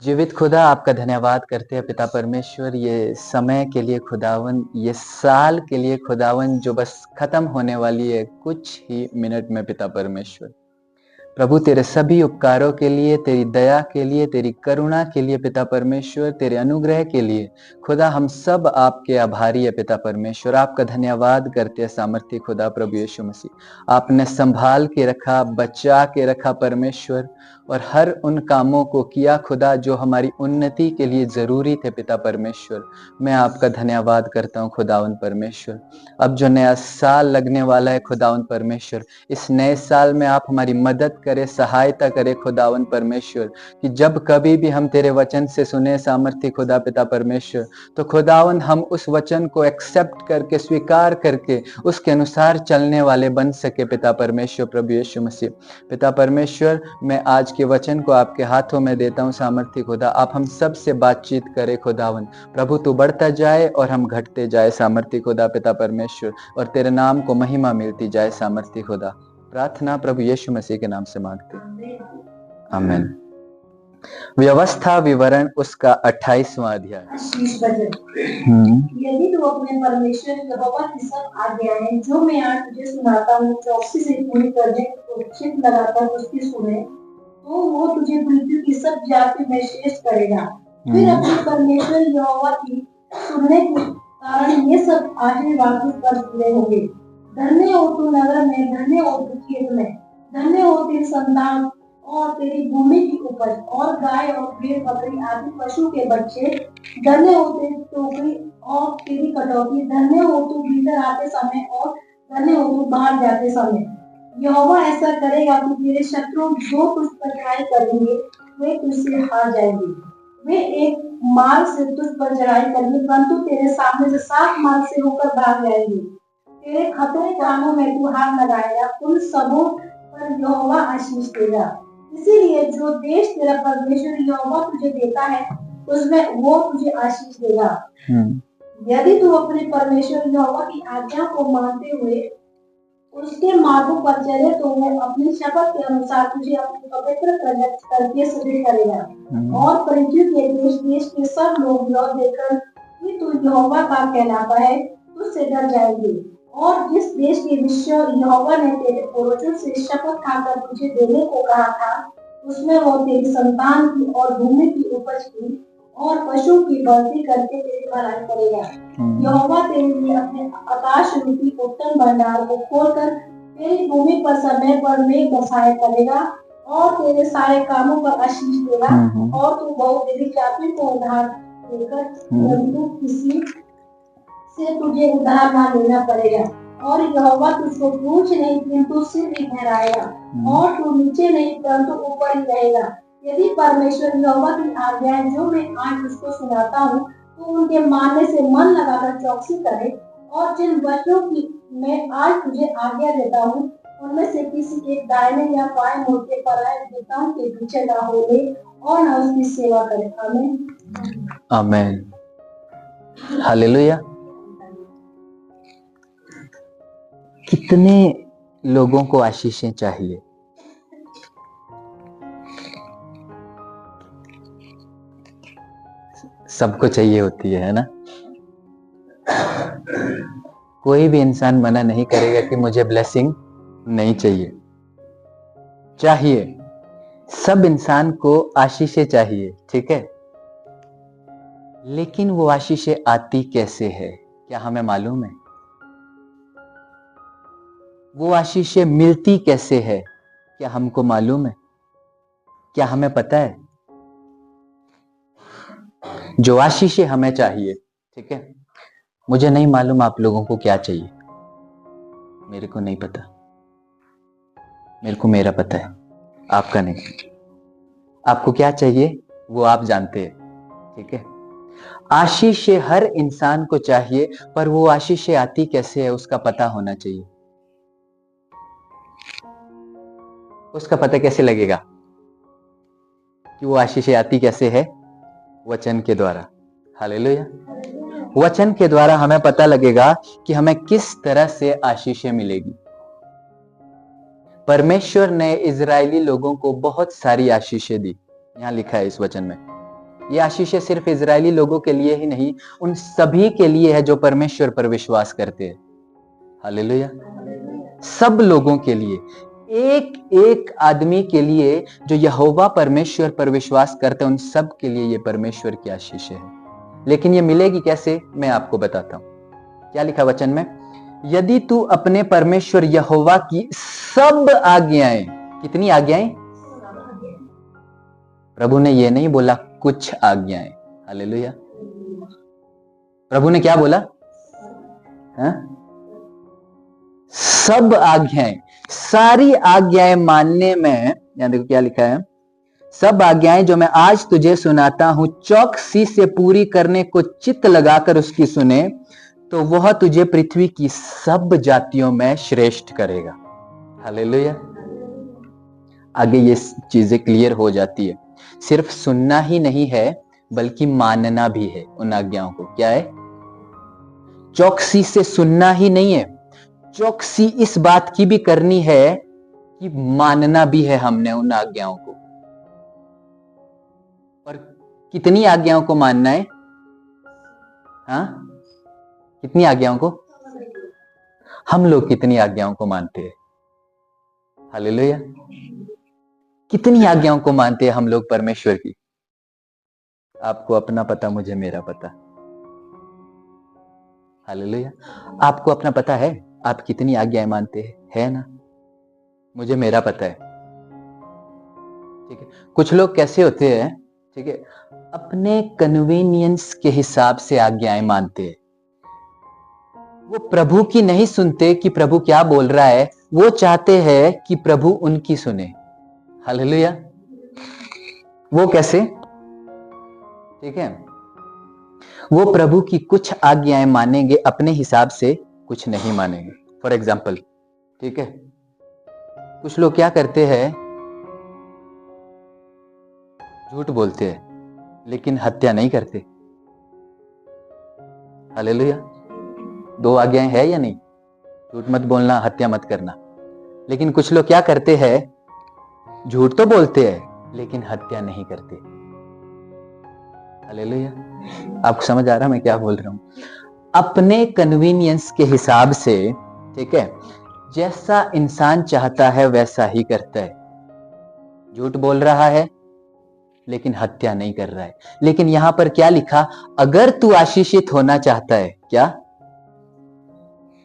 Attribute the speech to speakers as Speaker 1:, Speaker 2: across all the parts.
Speaker 1: जीवित खुदा, आपका धन्यवाद करते हैं पिता परमेश्वर, ये समय के लिए खुदावन, ये साल के लिए खुदावन जो बस खत्म होने वाली है कुछ ही मिनट में पिता परमेश्वर। प्रभु तेरे सभी उपकारों के लिए, तेरी दया के लिए, तेरी करुणा के लिए पिता परमेश्वर, तेरे अनुग्रह के लिए खुदा हम सब आपके आभारी है पिता परमेश्वर। आपका धन्यवाद करते हैं सामर्थ्य खुदा प्रभु यीशु मसीह। आपने संभाल के रखा, बचा के रखा परमेश्वर, और हर उन कामों को किया खुदा जो हमारी उन्नति के लिए जरूरी थे पिता परमेश्वर। मैं आपका धन्यवाद करता हूँ खुदावन परमेश्वर। अब जो नया साल लगने वाला है खुदावन परमेश्वर, इस नए साल में आप हमारी मदद करे, सहायता करे खुदावन परमेश्वर, कि जब कभी भी हम तेरे वचन से सुने सामर्थ्य खुदा पिता परमेश्वर, तो खुदावन हम उस वचन को एक्सेप्ट करके, स्वीकार करके उसके अनुसार चलने वाले बन सके पिता परमेश्वर प्रभु यीशु मसीह। पिता परमेश्वर, मैं आज के वचन को आपके हाथों में देता हूँ सामर्थ्य खुदा। आप हम सब से बातचीत करे खुदावन। प्रभु तू बढ़ता जाए और हम घटते जाए सामर्थ्य खुदा पिता परमेश्वर, और तेरे नाम को महिमा मिलती जाए सामर्थ्य खुदा। प्रार्थना प्रभु यीशु मसीह के नाम से मांगते हैं, आमीन। व्यवस्था विवरण उसका 28वां अध्याय।
Speaker 2: यदि तू अपने परमेश्वर यहोवा की सब आज्ञाएं जो मैं आज तुझे सुनाता हूँ चौकसी से पूरी करने को चित्त लगाकर उसकी सुने, तो वो तुझे पृथ्वी की सब जाति में श्रेष्ठ करेगा। फिर अपने परमेश्वर यहोवा की सुनने के कारण ये सब आशीर्वाद तुझ पर पूरे होंगे। धन्य हो तू नगर में, धन्य हो तू खेत में, धन्य हो तेरी संतान और तेरी भूमि की उपज, और गाय और भेड़ बकरी आदि पशु के बच्चे। धन्य हो तेरी टोकरी और तेरी कटौती, धन्य हो तू भीतर आते समय और धन्य हो तू बाहर जाते समय। यहोवा ऐसा करेगा कि तेरे शत्रु जो तुझ पर चढ़ाई करेंगे वे तुझसे हार जाएंगे। वे एक मार्ग से तुझ पर चढ़ाई करेंगे, परंतु तेरे सामने से 7 मार्ग से होकर भाग जाएंगे। तेरे खतरे कामों में तू हाथ लगाएगा, उन सबों पर यहोवा आशीष देगा। इसीलिए जो देश तेरा परमेश्वर यहोवा तुझे देता है उसमें वो तुझे आशीष देगा। यदि तू अपने परमेश्वर यहोवा की आज्ञा को मानते हुए उसके मार्गों पर चले, तो वो अपनी शपथ के अनुसार तुझे अपने पवित्र करके सिद्ध करेगा। और पृथ्वी के देश देश के सब लोग यह देखकर कि तू यहोवा का कहलाता है तुझसे डर जाएंगे। और जिस देश के विषय यहोवा ने तेरे पूर्वजों से शपथ खाकर तुझे देने को कहा था, उसमें वो तेरी संतान की और भूमि की उपज की और पशु की बढ़ती करके तेरी भलाई करेगा। यहोवा तेरे लिए अपने आकाश रूपी उत्तम भंडार को खोलकर तेरी भूमि पर समय पर मेघ बरसाया करेगा और तेरे सारे कामों पर आशीष देगा। और तू बहुतेरी जाति को उधार देकर परंतु किसी से तुझे उधार ना लेना पड़ेगा। और यहोवा तुझको पूछ नहीं किंतु सिर ही ठहराएगा, और तू नीचे नहीं परंतु ऊपर ही रहेगा। यदि परमेश्वर यहोवा की आज्ञाएं जो मैं आज तुझको सुनाता हूँ तो उनके मानने से मन लगाकर चौकसी करे, और जिन वचनों की मैं आज तुझे आज्ञा देता हूँ उनमें से किसी एक दाहिने या बाएं मुड़ के पराये देवताओं के पीछे ना होले और न उसकी सेवा करे। आमीन,
Speaker 1: आमीन, हालेलुया। कितने लोगों को आशीषें चाहिए? सबको चाहिए होती है ना? कोई भी इंसान मना नहीं करेगा कि मुझे ब्लेसिंग नहीं चाहिए। चाहिए, सब इंसान को आशीषें चाहिए, ठीक है। लेकिन वो आशीषें आती कैसे है, क्या हमें मालूम है? वो आशीषें मिलती कैसे है, क्या हमको मालूम है? क्या हमें पता है? जो आशीषें हमें चाहिए, ठीक है, मुझे नहीं मालूम आप लोगों को क्या चाहिए, मेरे को नहीं पता। मेरे को मेरा पता है, आपका नहीं। आपको क्या चाहिए वो आप जानते हैं, ठीक है। आशीषें हर इंसान को चाहिए, पर वो आशीषें आती कैसे है उसका पता होना चाहिए। उसका पता कैसे लगेगा कि वो आशीषें आती कैसे है? वचन के द्वारा। हालेलुया। वचन के द्वारा हमें पता लगेगा कि हमें किस तरह से आशीषें मिलेगी। परमेश्वर ने इजरायली लोगों को बहुत सारी आशीषें दी, यहां लिखा है इस वचन में। ये आशीषें सिर्फ इजरायली लोगों के लिए ही नहीं, उन सभी के लिए है जो परमेश्वर पर विश्वास करते हैं। हालेलुया। सब लोगों के लिए, एक एक आदमी के लिए जो यहोवा परमेश्वर पर विश्वास करते हैं, उन सब के लिए ये परमेश्वर की आशीषें है। लेकिन ये मिलेगी कैसे, मैं आपको बताता हूं। क्या लिखा वचन में? यदि तू अपने परमेश्वर यहोवा की सब आज्ञाएं, कितनी आज्ञाएं? प्रभु ने ये नहीं बोला कुछ आज्ञाएं। हालेलुया। प्रभु ने क्या बोला? सब आज्ञाएं, सारी आज्ञाएं मानने में, यहां देखो क्या लिखा है, सब आज्ञाएं जो मैं आज तुझे सुनाता हूं चौकसी से पूरी करने को चित्त लगाकर उसकी सुने, तो वह तुझे पृथ्वी की सब जातियों में श्रेष्ठ करेगा। हालेलुया। आगे ये चीजें क्लियर हो जाती है। सिर्फ सुनना ही नहीं है बल्कि मानना भी है उन आज्ञाओं को। क्या है? चौकसी से सुनना ही नहीं है, चौकसी इस बात की भी करनी है कि मानना भी है हमने उन आज्ञाओं को। और कितनी आज्ञाओं को मानना है? हाँ, कितनी आज्ञाओं को? हम लोग कितनी आज्ञाओं को मानते हैं? हालेलुया। कितनी आज्ञाओं को मानते हैं हम लोग परमेश्वर की? आपको अपना पता, मुझे मेरा पता। हालेलुया। आपको अपना पता है आप कितनी आज्ञाएं मानते हैं, है ना? मुझे मेरा पता है। ठीक है। कुछ लोग कैसे होते हैं, ठीक है, अपने कन्वीनियंस के हिसाब से आज्ञाएं मानते हैं। वो प्रभु की नहीं सुनते कि प्रभु क्या बोल रहा है, वो चाहते हैं कि प्रभु उनकी सुने। हालेलुया। वो कैसे? ठीक है, वो प्रभु की कुछ आज्ञाएं मानेंगे अपने हिसाब से, कुछ नहीं मानेंगे। फॉर एग्जाम्पल, ठीक है, कुछ लोग क्या करते हैं, झूठ बोलते हैं लेकिन हत्या नहीं करते। हालेलुया। 2 आज्ञाएं है या नहीं? झूठ मत बोलना, हत्या मत करना। लेकिन कुछ लोग क्या करते हैं, झूठ तो बोलते हैं लेकिन हत्या नहीं करते। हालेलुया। आपको समझ आ रहा मैं क्या बोल रहा हूं? अपने कन्वीनियंस के हिसाब से, ठीक है, जैसा इंसान चाहता है वैसा ही करता है। झूठ बोल रहा है लेकिन हत्या नहीं कर रहा है। लेकिन यहां पर क्या लिखा? अगर तू आशीषित होना चाहता है, क्या?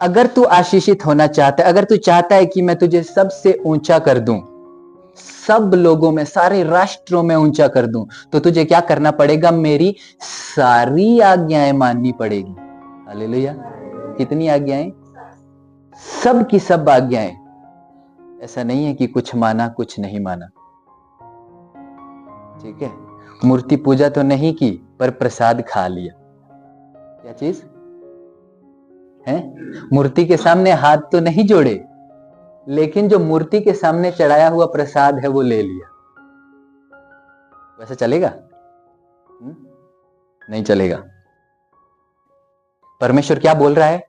Speaker 1: अगर तू आशीषित होना चाहता है, अगर तू चाहता है कि मैं तुझे सबसे ऊंचा कर दूं, सब लोगों में, सारे राष्ट्रों में ऊंचा कर दूं, तो तुझे क्या करना पड़ेगा? मेरी सारी आज्ञाएं माननी पड़ेगी। हालेलुया। कितनी आज्ञाएं? सब की सब आज्ञाएं। ऐसा नहीं है कि कुछ माना कुछ नहीं माना। ठीक है, मूर्ति पूजा तो नहीं की पर प्रसाद खा लिया। क्या चीज है? मूर्ति के सामने हाथ तो नहीं जोड़े, लेकिन जो मूर्ति के सामने चढ़ाया हुआ प्रसाद है वो ले लिया। वैसे चलेगा? नहीं चलेगा। परमेश्वर क्या बोल रहा है?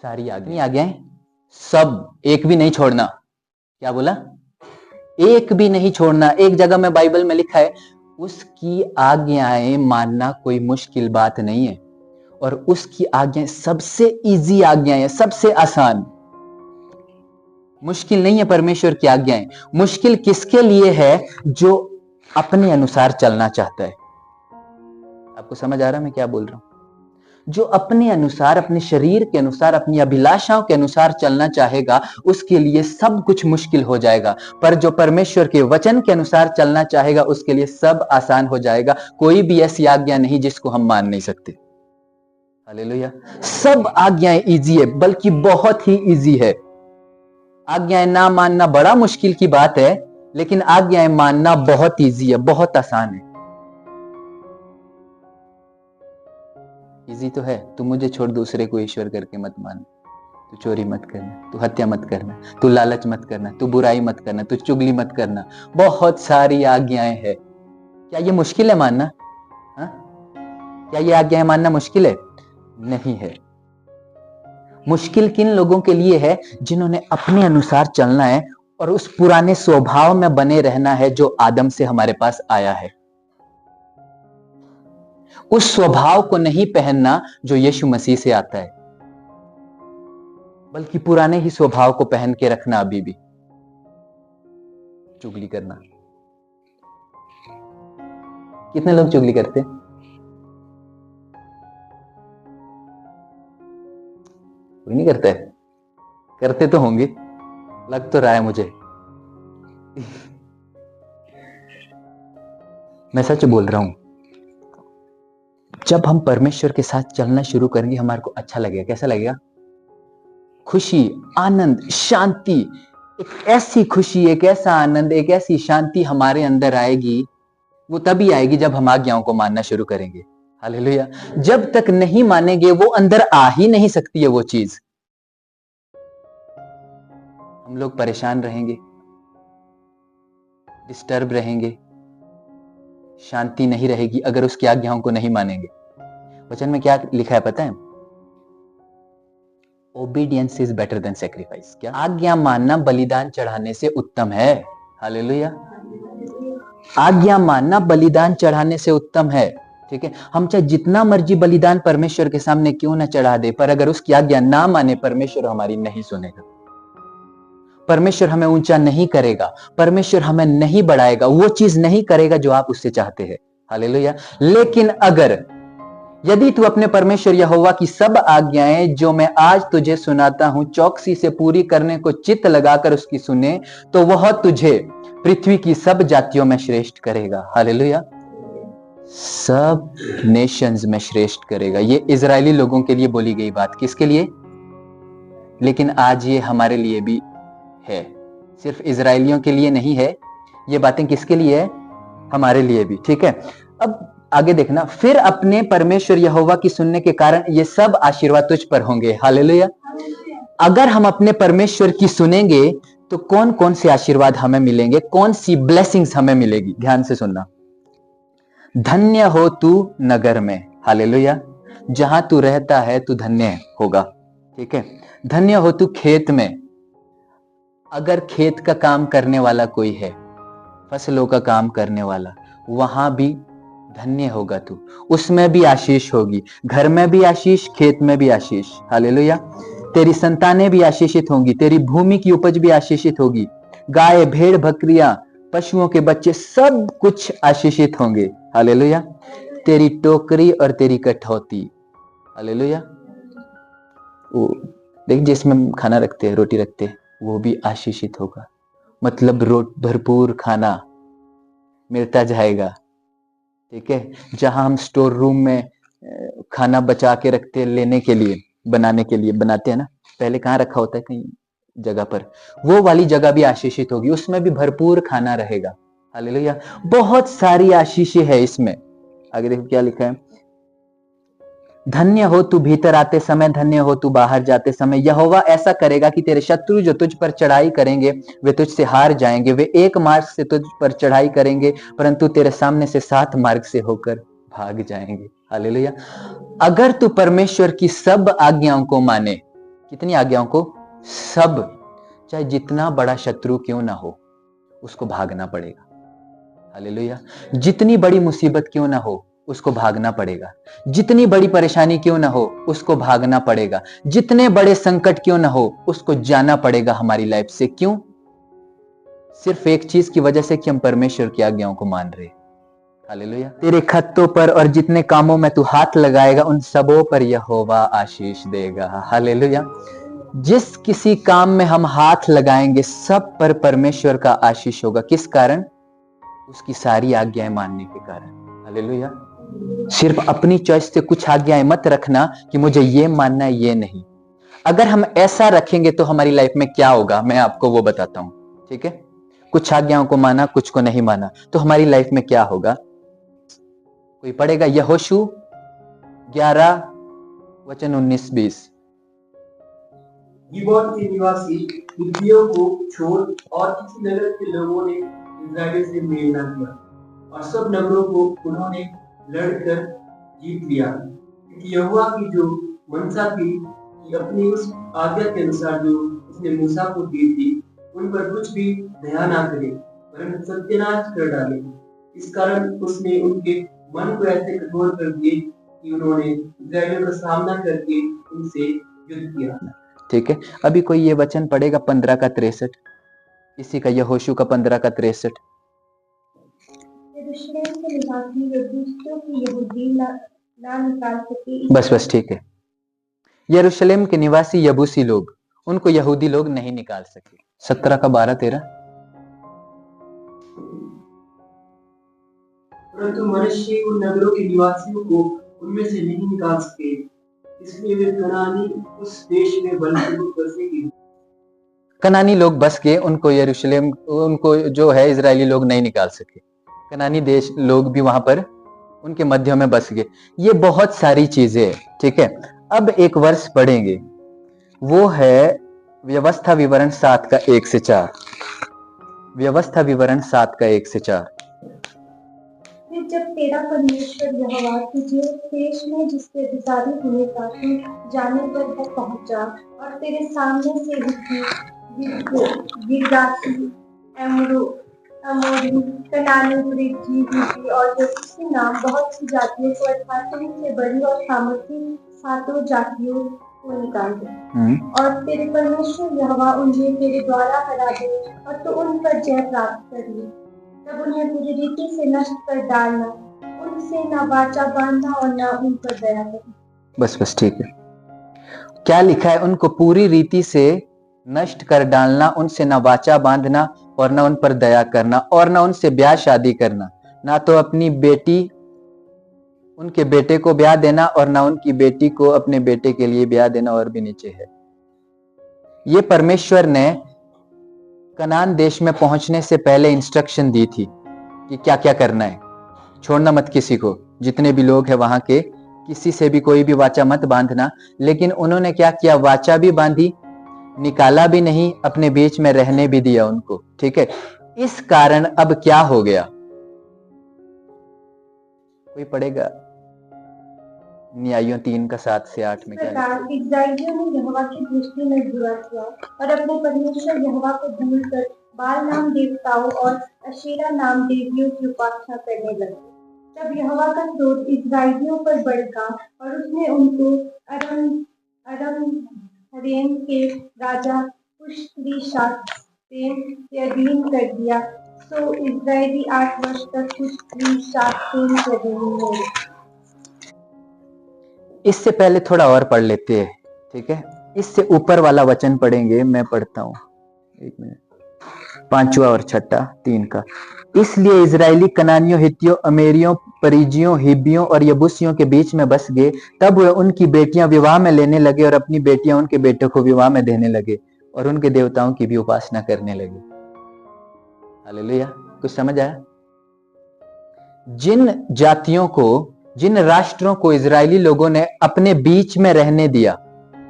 Speaker 1: सारी आज्ञाएं, सब, एक भी नहीं छोड़ना। क्या बोला? एक भी नहीं छोड़ना। एक जगह में बाइबल में लिखा है, उसकी आज्ञाएं मानना कोई मुश्किल बात नहीं है, और उसकी आज्ञाएं सबसे इजी आज्ञाएं, सबसे आसान। मुश्किल नहीं है परमेश्वर की आज्ञाएं। मुश्किल किसके लिए है? जो अपने अनुसार चलना चाहता है। आपको समझ आ रहा है मैं क्या बोल रहा हूं? जो अपने अनुसार, अपने शरीर के अनुसार, अपनी अभिलाषाओं के अनुसार चलना चाहेगा, उसके लिए सब कुछ मुश्किल हो जाएगा। पर जो परमेश्वर के वचन के अनुसार चलना चाहेगा, उसके लिए सब आसान हो जाएगा। कोई भी ऐसी आज्ञा नहीं जिसको हम मान नहीं सकते। हालेलुया। सब आज्ञाएं इजी है, बल्कि बहुत ही इजी है। आज्ञाएं ना मानना बड़ा मुश्किल की बात है, लेकिन आज्ञाएं मानना बहुत इजी है, बहुत आसान है। इजी तो है। तू मुझे छोड़ दूसरे को ईश्वर करके मत मान, तू चोरी मत करना, तू हत्या मत करना, तू लालच मत करना, तू बुराई मत करना, तू चुगली मत करना। बहुत सारी आज्ञाएं हैं। क्या ये मुश्किल है मानना? हा? क्या ये आज्ञाएं मानना मुश्किल है? नहीं है। मुश्किल किन लोगों के लिए है? जिन्होंने अपने अनुसार चलना है और उस पुराने स्वभाव में बने रहना है जो आदम से हमारे पास आया है। उस स्वभाव को नहीं पहनना जो यीशु मसीह से आता है, बल्कि पुराने ही स्वभाव को पहन के रखना। अभी भी चुगली करना, कितने लोग चुगली करते? कोई नहीं करता है? करते तो होंगे, लग तो रहा है मुझे। मैं सच बोल रहा हूं, जब हम परमेश्वर के साथ चलना शुरू करेंगे हमारे को अच्छा लगेगा। कैसा लगेगा? खुशी, आनंद, शांति। एक ऐसी खुशी, एक ऐसा आनंद, एक ऐसी शांति हमारे अंदर आएगी। वो तभी आएगी जब हम आज्ञाओं को मानना शुरू करेंगे। हालेलुया। जब तक नहीं मानेंगे वो अंदर आ ही नहीं सकती है वो चीज। हम लोग परेशान रहेंगे, डिस्टर्ब रहेंगे, शांति नहीं रहेगी अगर उसकी आज्ञाओं को नहीं मानेंगे। वचन में क्या लिखा है पता है? Obedience is better than sacrifice. क्या? आज्ञा मानना बलिदान चढ़ाने से उत्तम है। हालेलुया। आज्ञा मानना बलिदान चढ़ाने से उत्तम है। ठीक है, हम चाहे जितना मर्जी बलिदान परमेश्वर के सामने क्यों ना चढ़ा दे, पर अगर उसकी आज्ञा ना माने, परमेश्वर हमारी नहीं सुनेगा। परमेश्वर हमें ऊंचा नहीं करेगा, परमेश्वर हमें नहीं बढ़ाएगा, वो चीज नहीं करेगा जो आप उससे चाहते हैं। हालेलुया। लेकिन अगर यदि तू अपने परमेश्वर यहोवा की सब आज्ञाएं जो मैं आज तुझे सुनाता हूं चौकसी से पूरी करने को चित्त लगाकर उसकी सुने, तो वह तुझे पृथ्वी की सब जातियों में श्रेष्ठ करेगा। हालेलुया। सब नेशंस में श्रेष्ठ करेगा। ये इजरायली लोगों के लिए बोली गई बात। किसके लिए? लेकिन आज ये हमारे लिए भी है। सिर्फ इजरायलियों के लिए नहीं है, ये बातें किसके लिए है? हमारे लिए भी। ठीक है, अब आगे देखना। फिर अपने परमेश्वर यहोवा की सुनने के कारण ये सब आशीर्वाद तुझ पर होंगे। हालेलुया। अगर हम अपने परमेश्वर की सुनेंगे तो कौन कौन से आशीर्वाद हमें मिलेंगे, कौन सी ब्लेसिंग्स हमें मिलेगी? ध्यान से सुनना। धन्य हो तू नगर में। हालेलुया। जहां तू रहता है तू धन्य होगा। ठीक है, धन्य हो तू खेत में। अगर खेत का काम करने वाला कोई है, फसलों का काम करने वाला, वहां भी धन्य होगा तू। उसमें भी आशीष होगी। घर में भी आशीष, खेत में भी आशीष। हालेलुया। तेरी संतानें भी आशीषित होंगी, तेरी भूमि की उपज भी आशीषित होगी। गाय, भेड़, बकरियां, पशुओं के बच्चे, सब कुछ आशीषित होंगे। हालेलुया। तेरी टोकरी और तेरी कठौती। हालेलुया। वो देख, जिसमें खाना रखते हैं, रोटी रखते हैं, वो भी आशीषित होगा। मतलब भरपूर खाना मिलता जाएगा। ठीक है, जहां हम स्टोर रूम में खाना बचा के रखते हैं, लेने के लिए, बनाने के लिए बनाते हैं ना, पहले कहाँ रखा होता है? कहीं जगह पर। वो वाली जगह भी आशीषित होगी, उसमें भी भरपूर खाना रहेगा। हालेलुया। बहुत सारी आशीषें है इसमें। आगे देखो क्या लिखा है। धन्य हो तू भीतर आते समय, धन्य हो तू बाहर जाते समय। यहोवा ऐसा करेगा कि तेरे शत्रु जो तुझ पर चढ़ाई करेंगे वे तुझसे हार जाएंगे। वे एक मार्ग से तुझ पर चढ़ाई करेंगे, परंतु तेरे सामने से 7 मार्ग से होकर भाग जाएंगे। हालेलुया। अगर तू परमेश्वर की सब आज्ञाओं को माने, कितनी आज्ञाओं को? सब। चाहे जितना बड़ा शत्रु क्यों ना हो, उसको भागना पड़ेगा। हालेलुया। जितनी बड़ी मुसीबत क्यों ना हो, उसको भागना पड़ेगा। जितनी बड़ी परेशानी क्यों ना हो, उसको भागना पड़ेगा। जितने बड़े संकट क्यों ना हो, उसको जाना पड़ेगा हमारी लाइफ से। क्यों? सिर्फ एक चीज की वजह से कि हम परमेश्वर की आज्ञाओं को मान रहे। हालेलुया। तेरे खत्तों पर और जितने कामों में तू हाथ लगाएगा उन सबों पर यहोवा आशीष देगा। हालेलुया। जिस किसी काम में हम हाथ लगाएंगे सब पर परमेश्वर का आशीष होगा। किस कारण? उसकी सारी आज्ञाएं मानने के कारण। हालेलुया। सिर्फ अपनी चॉइस से कुछ आज्ञाएं मत रखना कि मुझे ये मानना है, ये नहीं। अगर हम ऐसा रखेंगे तो हमारी लाइफ में क्या होगा, मैं आपको वो बताता हूं। ठीक है, कुछ आज्ञाओं को माना, कुछ को नहीं माना, तो हमारी लाइफ में क्या होगा? कोई पढ़ेगा यहोशू 11 वचन 19-20।
Speaker 3: गिबोन के निवासी हिब्बियों को छोड़ और किसी नगर के लोगों ने इस्राएल से मेल न किया, और सब नगरों को उन्होंने लड़कर जीत लिया, क्योंकि यहोवा की जो मनसा थी कि अपनी उस आज्ञा के अनुसार जो उसने मूसा को दी थी, उन पर कुछ भी दया ना करे, वरन सत्यानाश कर डाले। इस कारण उसने उनके मन को ऐसे कठोर कर दिए कि उन्होंने इस्राएलियों का सामना करके उनसे युद्ध किया।
Speaker 1: ठीक है, अभी कोई ये वचन पढ़ेगा 15 का 63, इसी का यहोशू का 15 का 63।
Speaker 2: यरूशलेम के निवासी यबूसियों की यहूदी ना निकाल सके।
Speaker 1: बस ठीक है, यरूशलेम के निवासी यबूसी लोग, उनको यहूदी लोग नहीं निकाल सके। 17 का 12-13।
Speaker 3: परंतु मनुष्य उन नगरों के निवासियों को उनमें से नहीं निकाल सके, इसलिए वे कनानी उस देश में बलपूर्वक बसेंगे।
Speaker 1: कनानी लोग बस के, उनको यरूशलेम, उनको जो है इजरायली लोग नहीं निकाल सके। कनानी देश लोग भी वहां पर उनके मध्य में बस गए। ये बहुत सारी चीजें हैं, ठीक है। अब एक वर्ष पढ़ेंगे, वो है व्यवस्था विवरण 7 का 1 से 4। व्यवस्था विवरण 7 का 1 से 4।
Speaker 2: फिर जब तेरा परमेश्वर यहोवा तुझे देश में जिसके अधिकारी होने का तू जाने पर वो पहुंचा और तेरे सामने से गिरगासी, अमोरी, कनानी, परिज्जी, हिब्बी और यबूसी नाम बहुत सी जातियों को अर्थात तुमसे बड़ी और सामर्थी 7 जातियों को निकाल दे। और तेरे परमेश्वर यहोवा उन्हें तेरे द्वारा हरा दे और तू उन पर जय प्राप्त कर ले। तब उन्हें पूरी रीति से नष्ट कर डालना, उनसे न वाचा बांधना और न उन पर दया करना।
Speaker 1: बस ठीक है। क्या लिखा है? उनको पूरी रीति से नष्ट कर डालना, उनसे न वाचा बांधना और न उन पर दया करना और न उनसे ब्याह शादी करना, ना तो अपनी बेटी उनके बेटे को ब्याह देना और ना उनकी बेटी को अपने बेटे के लिए ब्याह देना, और भी नीचे है। ये परमेश्वर ने कनान देश में पहुंचने से पहले इंस्ट्रक्शन दी थी कि क्या क्या करना है। छोड़ना मत किसी को, जितने भी लोग हैं वहां के, किसी से भी कोई भी वाचा मत बांधना। लेकिन उन्होंने क्या किया? वाचा भी बांधी, निकाला भी नहीं, अपने बीच में रहने भी दिया उनको, ठीक है। इस कारण अब क्या हो गया? कोई पढ़ेगा न्यायों 3 का 7 से 8 में क्या लिखा है?
Speaker 2: इस्राएलियों ने यहोवा की दृष्टि में बुरा किया और अपने परमेश्वर यहोवा को भूलकर बाल नाम देवताओं और अशेरा नाम देवियों की उपासना करने लगे। तब यहोवा का क्रोध इस्राएलियों पर भड़का और उसने उनको अरम के राजा कुशरीशातेम के अधीन कर दिया। सो इस्राएली 8 वर्ष तक कुशरीशातेम के अधीन रहे।
Speaker 1: इससे पहले थोड़ा और पढ़ लेते हैं, ठीक है। इससे ऊपर वाला वचन पढ़ेंगे, मैं पढ़ता हूं, 1 मिनट, 5वां और 6 3 का। इसलिए इजरायली कनानियों, हित्तियों, अमेरियों, परिजियों, हिब्बियों और यबूसियों के बीच में बस गए। तब वे उनकी बेटियां विवाह में लेने लगे और अपनी बेटियां उनके बेटों को विवाह में देने लगे और उनके देवताओं की भी उपासना करने लगे। हालेलुया। कुछ समझ आया? जिन जातियों को, जिन राष्ट्रों को इजरायली लोगों ने अपने बीच में रहने दिया,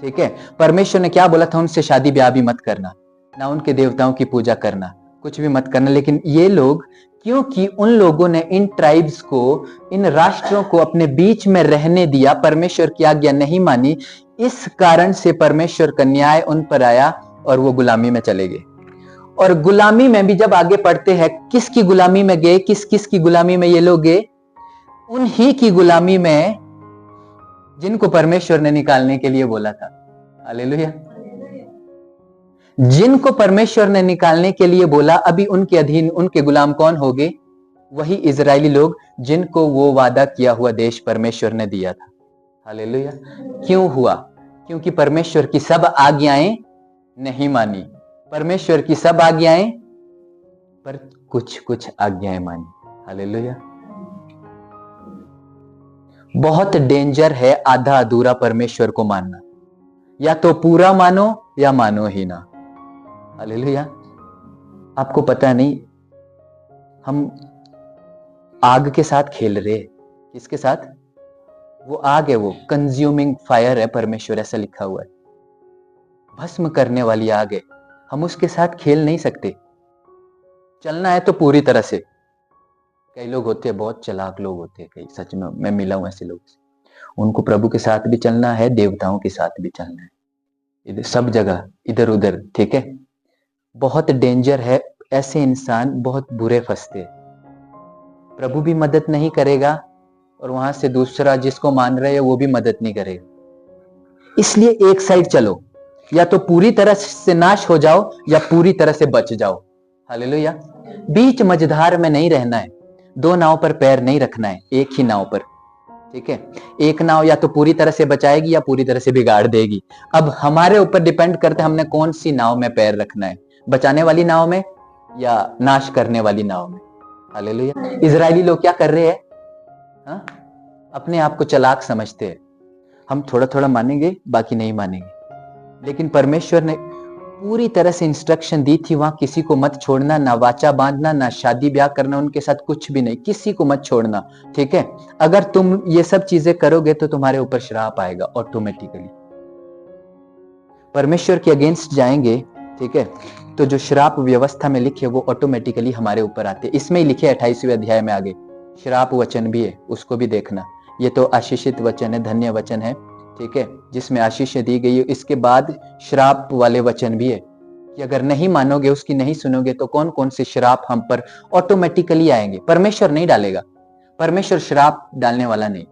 Speaker 1: ठीक है, परमेश्वर ने क्या बोला था? उनसे शादी ब्याह भी मत करना, ना उनके देवताओं की पूजा करना, कुछ भी मत करना। लेकिन ये लोग, क्योंकि उन लोगों ने इन ट्राइब्स को, इन राष्ट्रों को अपने बीच में रहने दिया, परमेश्वर की आज्ञा नहीं मानी, इस कारण से परमेश्वर का न्याय उन पर आया और वो गुलामी में चले गए। और गुलामी में भी जब आगे पढ़ते हैं, किसकी गुलामी में गए? किस किस की गुलामी में ये लोग गए? उन्हीं की गुलामी में जिनको परमेश्वर ने निकालने के लिए बोला था। हालेलुया। जिनको परमेश्वर ने निकालने के लिए बोला, अभी उनके अधीन, उनके गुलाम कौन हो गए? वही इजरायली लोग, जिनको वो वादा किया हुआ देश परमेश्वर ने दिया था। हालेलुया। क्यों हुआ? क्योंकि परमेश्वर की सब आज्ञाएं नहीं मानी। परमेश्वर की सब आज्ञाएं, पर कुछ कुछ आज्ञाएं मानी। हालेलुया। बहुत डेंजर है आधा अधूरा परमेश्वर को मानना। या तो पूरा मानो या मानो ही ना। हालेलुया। आपको पता नहीं, हम आग के साथ खेल रहे। किसके साथ? वो आग है, वो कंज्यूमिंग फायर है परमेश्वर, ऐसा लिखा हुआ है। भस्म करने वाली आग है, हम उसके साथ खेल नहीं सकते। चलना है तो पूरी तरह से। कई लोग होते हैं, बहुत चालाक लोग होते हैं, कई, सच में मैं मिला हूं ऐसे लोग से। उनको प्रभु के साथ भी चलना है, देवताओं के साथ भी चलना है, इधर सब जगह, इधर उधर, ठीक है। बहुत डेंजर है, ऐसे इंसान बहुत बुरे फंसते। प्रभु भी मदद नहीं करेगा और वहां से दूसरा जिसको मान रहे हैं वो भी मदद नहीं करेगा। इसलिए एक साइड चलो, या तो पूरी तरह से नाश हो जाओ या पूरी तरह से बच जाओ। हालेलुया। बीच मझधार में नहीं रहना है, दो नाव पर पैर नहीं रखना है, एक ही नाव पर। ठीक है, एक नाव या तो पूरी तरह से बचाएगी या पूरी तरह से बिगाड़ देगी। अब हमारे ऊपर डिपेंड करता है हमने कौन सी नाव में पैर रखना है, बचाने वाली नाव में या नाश करने वाली नाव में। हालेलुया। इजरायली लोग क्या कर रहे हैं? हाँ? अपने आप को चालाक समझते हैं, हम थोड़ा थोड़ा मानेंगे बाकी नहीं मानेंगे। लेकिन परमेश्वर ने पूरी तरह से इंस्ट्रक्शन दी थी, वहां किसी को मत छोड़ना, ना वाचा बांधना, ना शादी ब्याह करना उनके साथ, कुछ भी नहीं, किसी को मत छोड़ना। ठीक है, अगर तुम ये सब चीजें करोगे तो तुम्हारे ऊपर श्राप आएगा ऑटोमेटिकली। परमेश्वर के अगेंस्ट जाएंगे, ठीक है, तो जो श्राप व्यवस्था में लिखे वो ऑटोमेटिकली हमारे ऊपर आते। इसमें ही लिखे 28वें अध्याय में आगे श्राप वचन भी है, उसको भी देखना। ये तो आशीषित वचन है, धन्य वचन है, ठीक है, जिसमें आशीष दी गई है। इसके बाद श्राप वाले वचन भी है कि अगर नहीं मानोगे, उसकी नहीं सुनोगे तो कौन कौन से श्राप हम पर ऑटोमेटिकली आएंगे। परमेश्वर नहीं डालेगा, परमेश्वर श्राप डालने वाला नहीं,